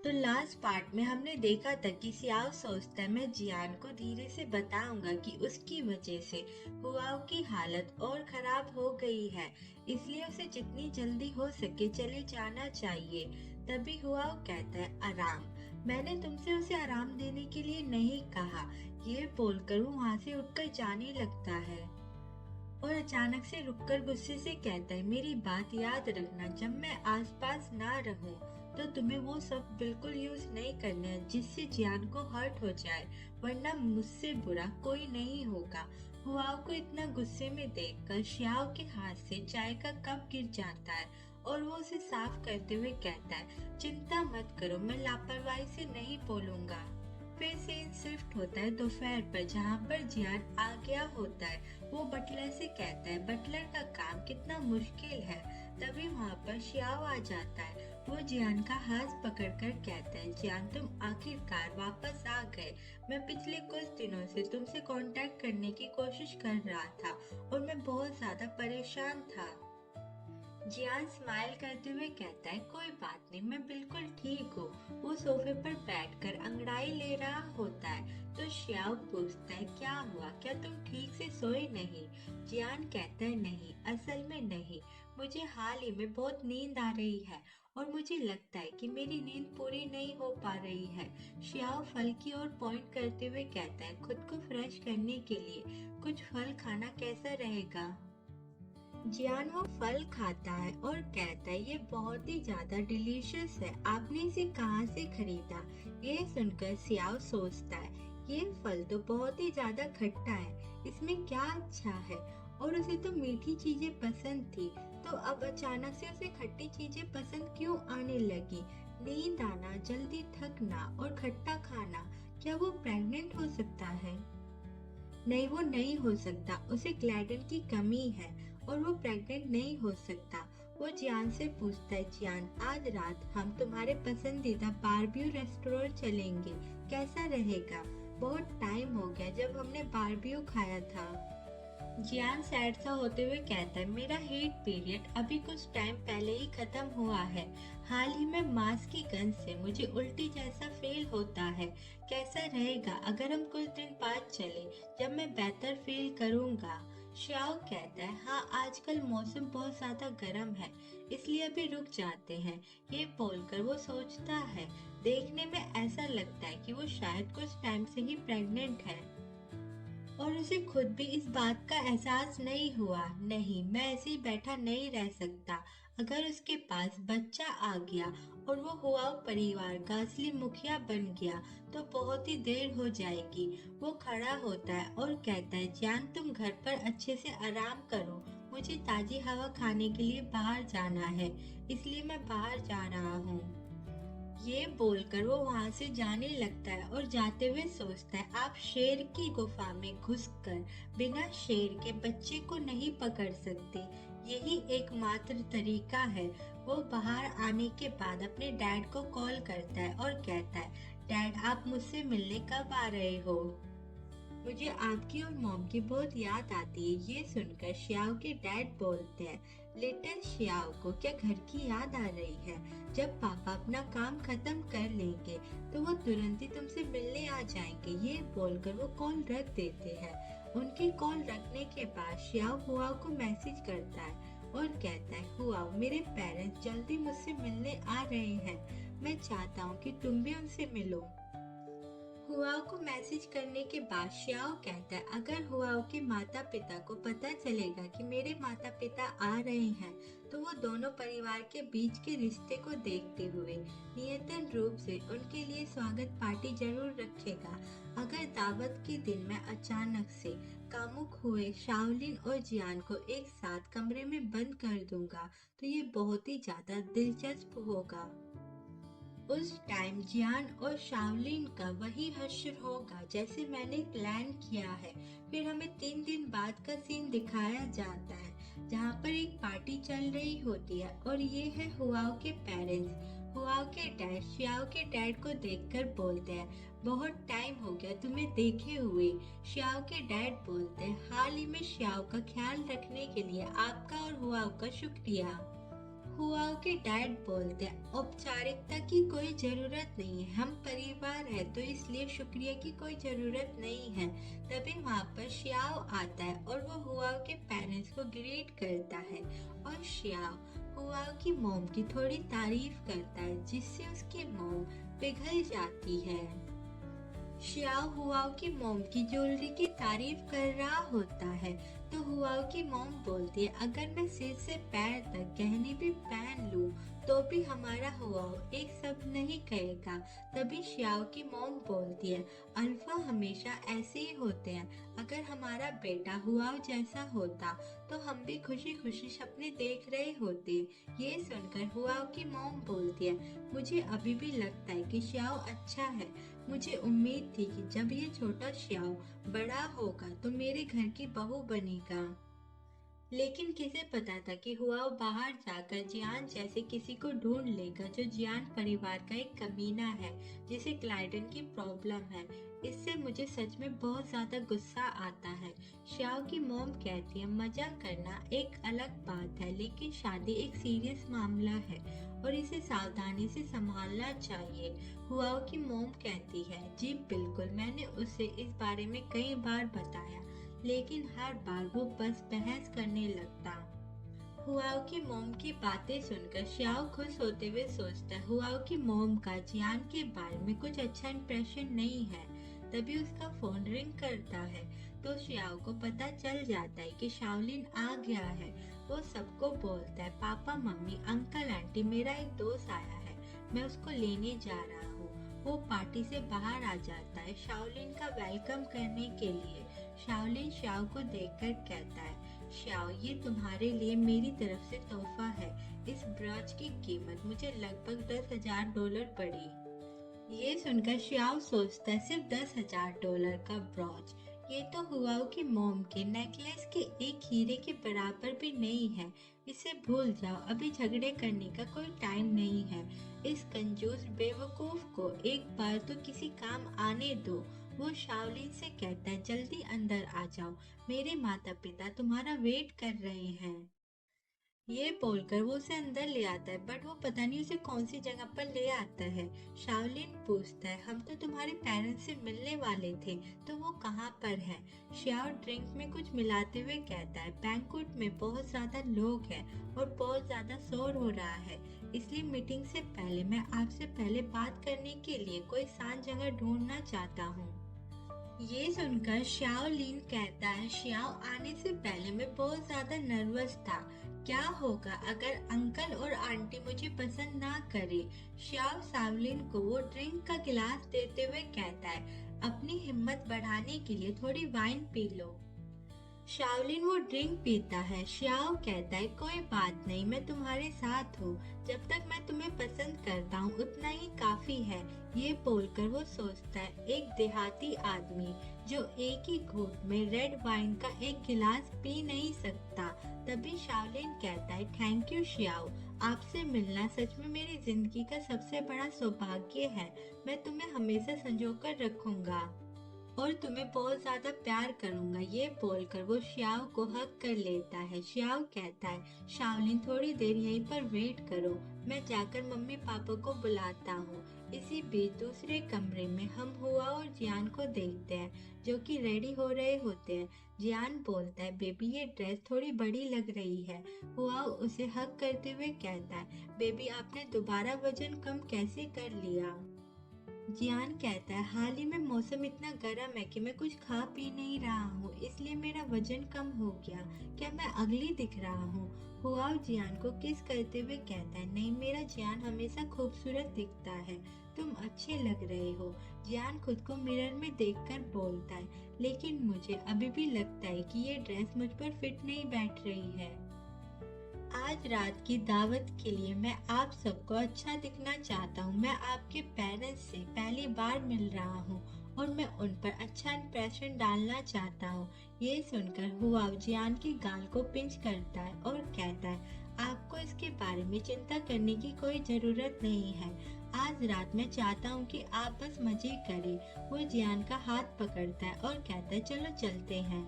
तो last part में हमने देखा था कि सियाओ सोचता है मैं जियान को धीरे से बताऊंगा कि उसकी वजह से हुआओ की हालत और खराब हो गई है, इसलिए उसे जितनी जल्दी हो सके चले जाना चाहिए। तभी हुआओ कहता है आराम, मैंने तुमसे उसे आराम देने के लिए नहीं कहा। ये बोलकर वो वहां से उठकर जाने लगता है और अचानक से रुककर गुस्से से कहता है मेरी बात याद रखना, जब मैं आसपास ना रहूं तो तुम्हें वो सब बिल्कुल यूज नहीं करना है जिससे जियान को हर्ट हो जाए, वरना मुझसे बुरा कोई नहीं होगा। हुआओ को इतना गुस्से में देखकर श्याओ के हाथ से चाय का कप गिर जाता है और वो उसे साफ करते हुए कहता है चिंता मत करो, मैं लापरवाही से नहीं बोलूंगा। फिर सीन शिफ्ट होता है दोपहर पर, जहाँ पर जियान आ गया होता है। वो बटलर से कहता है बटलर का काम कितना मुश्किल है। तभी वहाँ पर श्याओ आ जाता है। वो जियान का हाथ पकड़कर कहता है जियान तुम आखिरकार वापस आ गए। मैं पिछले कुछ दिनों से तुमसे कांटेक्ट करने की कोशिश कर रहा था और मैं बहुत ज्यादा परेशान था। जियान स्माइल करते हुए कहता है कोई बात नहीं, मैं बिल्कुल ठीक हूँ। वो सोफे पर बैठकर अंगड़ाई ले रहा होता है तो श्याओ पूछता है क्या हुआ, क्या तुम ठीक से सोए नहीं? जियान कहता है नहीं, असल में नहीं, मुझे हाल ही में बहुत नींद आ रही है और मुझे लगता है कि मेरी नींद पूरी नहीं हो पा रही है। श्याओ फल की ओर पॉइंट करते हुए कहता है खुद को फ्रेश करने के लिए कुछ फल खाना कैसा रहेगा? जियान वो फल खाता है और कहता है ये बहुत ही ज्यादा डिलीशियस है, आपने इसे कहाँ से खरीदा? ये सुनकर सियाओ सोचता है ये फल तो बहुत ही ज्यादा खट्टा है, इसमें क्या अच्छा है? और उसे तो मीठी चीजें पसंद थी, तो अब अचानक से उसे खट्टी चीजें पसंद क्यों आने लगी? नींद आना, जल्दी थकना और खट्टा खाना, क्या वो प्रेग्नेंट हो सकता है? नहीं, वो नहीं हो सकता, उसे ग्लैडन की कमी है और वो प्रेग्नेंट नहीं हो सकता। वो जियान से पूछता है जियान आज रात हम तुम्हारे पसंदीदा बारब्यू रेस्टोरेंट चलेंगे, कैसा रहेगा? बहुत टाइम हो गया जब हमने बारब्यू खाया था। जियान सैड सा होते हुए कहता है मेरा हीट पीरियड अभी कुछ टाइम पहले ही खत्म हुआ है। हाल ही में मांस की गंध से मुझे उल्टी जैसा फील होता है। कैसा रहेगा अगर हम कुछ दिन बाद चले, जब मैं बेहतर फील करूंगा? श्याओ कहता है हाँ, आजकल मौसम बहुत ज्यादा गर्म है, इसलिए अभी रुक जाते हैं। ये बोलकर वो सोचता है देखने में ऐसा लगता है कि वो शायद कुछ टाइम से ही प्रेग्नेंट है और उसे खुद भी इस बात का एहसास नहीं हुआ। नहीं, मैं ऐसे ही बैठा नहीं रह सकता। अगर उसके पास बच्चा आ गया और वो हुआओ परिवार का असली मुखिया बन गया तो बहुत ही देर हो जाएगी। वो खड़ा होता है और कहता है जान तुम घर पर अच्छे से आराम करो, मुझे ताजी हवा खाने के लिए बाहर जाना है, इसलिए मैं बाहर जा रहा हूँ। ये बोलकर वो वहां से जाने लगता है और जाते हुए सोचता है आप शेर की गुफा में घुसकर बिना शेर के बच्चे को नहीं पकड़ सकते, यही एकमात्र तरीका है। वो बाहर आने के बाद अपने डैड को कॉल करता है और कहता है डैड आप मुझसे मिलने कब आ रहे हो? मुझे आपकी और मॉम की बहुत याद आती है। ये सुनकर श्याओ के डैड बोलते हैं लिटिल श्याओ को क्या घर की याद आ रही है? जब पापा अपना काम खत्म कर लेंगे तो वो तुरंत ही तुमसे मिलने आ जाएंगे। ये बोलकर वो कॉल रख देते हैं। उनकी कॉल रखने के बाद श्याओ हुआओ को मैसेज करता है और कहता है हुआओ मेरे पेरेंट्स जल्दी मुझसे मिलने आ रहे हैं, मैं चाहता हूँ कि तुम भी उनसे मिलो। हुआओ को मैसेज करने के बाद श्याओ कहता है अगर हुआओ के माता पिता को पता चलेगा कि मेरे माता पिता आ रहे हैं तो वो दोनों परिवार के बीच के रिश्ते को देखते हुए नियतन रूप से उनके लिए स्वागत पार्टी जरूर रखेगा। अगर दावत के दिन मैं अचानक से कामुक हुए शाओलिन और जियान को एक साथ कमरे में बंद कर दूंगा तो ये बहुत ही ज्यादा दिलचस्प होगा। उस टाइम जियान और शाओलिन का वही हश्र होगा जैसे मैंने प्लान किया है। फिर हमें 3 दिन बाद का सीन दिखाया जाता है जहाँ पर एक पार्टी चल रही होती है और ये है हुआओ के पेरेंट्स। हुआओ के डैड श्याओ के डैड को देखकर बोलते हैं बहुत टाइम हो गया तुम्हें देखे हुए। श्याओ के डैड बोलते हैं हाल ही में श्याओ का ख्याल रखने के लिए आपका और हुआओ का शुक्रिया। हुआओ के डैड बोलते हैं, औपचारिकता की कोई जरूरत नहीं है, हम परिवार है तो इसलिए शुक्रिया की कोई जरूरत नहीं है। तभी वहाँ पर शियाओ आता है और वो हुआओ के पेरेंट्स को ग्रीट करता है और शियाओ हुआओ की मॉम की थोड़ी तारीफ करता है जिससे उसकी मॉम पिघल जाती है। शियाओ हुआओ की मॉम की ज्वेलरी की तारीफ कर रहा होता है तो हुआओ की मॉम बोलती है, अगर मैं सिर से पैर तक गहने भी पहन लूं तो भी हमारा हुआओ एक सब नहीं कहेगा। तभी शियाओ की मॉम बोलती है, अल्फा हमेशा ऐसे ही होते हैं, अगर हमारा बेटा हुआओ जैसा होता तो हम भी खुशी खुशी सपने देख रहे होते। ये सुनकर हुआओ की मॉम बोलती है, मुझे अभी भी लगता है कि शियाओ अच्छा है, मुझे उम्मीद थी कि जब ये छोटा शियाओ बड़ा होगा तो मेरे घर की बहू बनेगा। लेकिन किसे पता था कि हुआओ बाहर जाकर जियान जैसे किसी को ढूंढ लेगा जो जियान परिवार का एक कमीना है जिसे ग्लाइडन की प्रॉब्लम है। इससे मुझे सच में बहुत ज्यादा गुस्सा आता है। श्याओ की मॉम कहती है, मजा करना एक अलग बात है लेकिन शादी एक सीरियस मामला है और इसे सावधानी से संभालना चाहिए। हुआओ की मॉम कहती है, जी बिल्कुल, मैंने उसे इस बारे में कई बार बताया लेकिन हर बार वो बस बहस करने लगता। हुआओ की मोम की बातें सुनकर श्याओ खुश होते हुए सोचता है, हुआओ की मोम का जियान के बारे में कुछ अच्छा इंप्रेशन नहीं है। तभी उसका फोन रिंग करता है तो श्याओ को पता चल जाता है कि शाओलिन आ गया है। वो सबको बोलता है, पापा मम्मी अंकल आंटी, मेरा एक दोस्त आया है, मैं उसको लेने जा रहा हूँ। वो पार्टी से बाहर आ जाता है शाओलिन का वेलकम करने के लिए। शाओलिन श्याओ को देखकर कहता है, श्याओ ये तुम्हारे लिए मेरी तरफ से तोहफा है। इस ब्रॉच की कीमत मुझे लगभग $10,000 पड़ी। ये सुनकर श्याओ सोचता है, सिर्फ $10,000 का ब्रॉच, ये तो हुआओ की मोम के नेकलेस के एक हीरे के बराबर भी नहीं है। इसे भूल जाओ, अभी झगड़े करने का कोई टाइम नहीं है। इस कंजूस बेवकूफ को एक बार तो किसी काम आने दो। वो शाओलिन से कहता है, जल्दी अंदर आ जाओ, मेरे माता पिता तुम्हारा वेट कर रहे हैं। ये बोलकर वो उसे अंदर ले आता है बट वो पता नहीं उसे कौन सी जगह पर ले आता है। शाओलिन पूछता है, हम तो तुम्हारे पेरेंट्स से मिलने वाले थे तो वो कहाँ पर है? श्याओ ड्रिंक में कुछ मिलाते हुए कहता है, बैंक्वेट में बहुत ज्यादा लोग हैं और बहुत ज्यादा शोर हो रहा है, इसलिए मीटिंग से पहले मैं आपसे पहले बात करने के लिए कोई शांत जगह ढूंढना चाहता हूँ। ये सुनकर शाओलिन कहता है, श्याओ आने से पहले मैं बहुत ज्यादा नर्वस था, क्या होगा अगर अंकल और आंटी मुझे पसंद ना करे? श्याओ शाओलिन को वो ड्रिंक का गिलास देते हुए कहता है, अपनी हिम्मत बढ़ाने के लिए थोड़ी वाइन पी लो। शाओलिन वो ड्रिंक पीता है। श्याओ कहता है, कोई बात नहीं, मैं तुम्हारे साथ हूँ, जब तक मैं तुम्हें पसंद करता हूँ उतना ही काफी है। ये बोलकर वो सोचता है, एक देहाती आदमी जो एक ही घूंट में रेड वाइन का एक गिलास पी नहीं सकता। तभी शाओलिन कहता है, थैंक यू श्याओ, आपसे मिलना सच में मेरी जिंदगी का सबसे बड़ा सौभाग्य है। मैं तुम्हें हमेशा संजोकर रखूंगा और तुम्हें बहुत ज्यादा प्यार करूंगा। ये बोलकर वो श्याओ को हक कर लेता है। श्याओ कहता है, शाओलिन थोड़ी देर यहीं पर वेट करो, मैं जाकर मम्मी पापा को बुलाता हूँ। इसी बीच दूसरे कमरे में हम हुआ और जियान को देखते हैं जो कि रेडी हो रहे होते हैं। जियान बोलता है, बेबी ये ड्रेस थोड़ी बड़ी लग रही है। हुआ उसे हक करते हुए कहता है, बेबी आपने दोबारा वजन कम कैसे कर लिया? जियान कहता है, हाल ही में मौसम इतना गर्म है कि मैं कुछ खा पी नहीं रहा हूँ, इसलिए मेरा वजन कम हो गया। क्या मैं अगली दिख रहा हूँ? हुआओ जियान को किस करते हुए कहता है, नहीं, मेरा जियान हमेशा खूबसूरत दिखता है, तुम अच्छे लग रहे हो। जियान खुद को मिरर में देखकर बोलता है, लेकिन मुझे अभी भी लगता है कि ये ड्रेस मुझ पर फिट नहीं बैठ रही है। आज रात की दावत के लिए मैं आप सबको अच्छा दिखना चाहता हूँ। मैं आपके पेरेंट्स से पहली बार मिल रहा हूँ और मैं उन पर अच्छा इंप्रेशन डालना चाहता हूँ। ये सुनकर हुआओ जियान की गाल को पिंच करता है और कहता है, आपको इसके बारे में चिंता करने की कोई जरूरत नहीं है। आज रात मैं चाहता हूँ कि आप बस मजे करें। वो जियान का हाथ पकड़ता है और कहता है, चलो चलते हैं।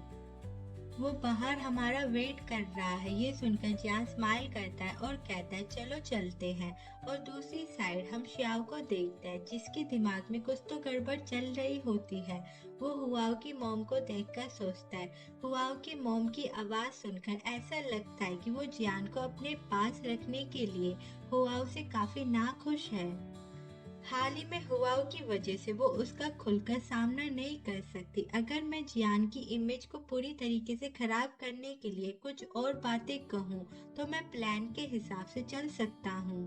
वो बाहर हमारा वेट कर रहा है। ये सुनकर जियान स्माइल करता है और कहता है चलो चलते हैं। और दूसरी साइड हम शियाओ को देखते हैं जिसके दिमाग में कुछ तो गड़बड़ चल रही होती है। वो हुआओ की मॉम को देखकर सोचता है। हुआओ की मॉम की आवाज सुनकर ऐसा लगता है कि वो जियान को अपने पास रखने के लिए हुआओ से काफी नाखुश है। हाल ही में हुआओ की वजह से वो उसका खुलकर सामना नहीं कर सकती। अगर मैं जियान की इमेज को पूरी तरीके से खराब करने के लिए कुछ और बातें कहूँ तो मैं प्लान के हिसाब से चल सकता हूँ।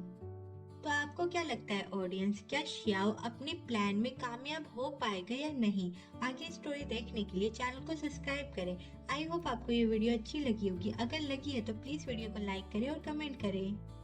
तो आपको क्या लगता है ऑडियंस, क्या शियाओ अपने प्लान में कामयाब हो पाएगा या नहीं? आगे स्टोरी देखने के लिए चैनल को सब्सक्राइब करें। आई होप आपको ये वीडियो अच्छी लगी होगी। अगर लगी है तो प्लीज वीडियो को लाइक करें और कमेंट करें।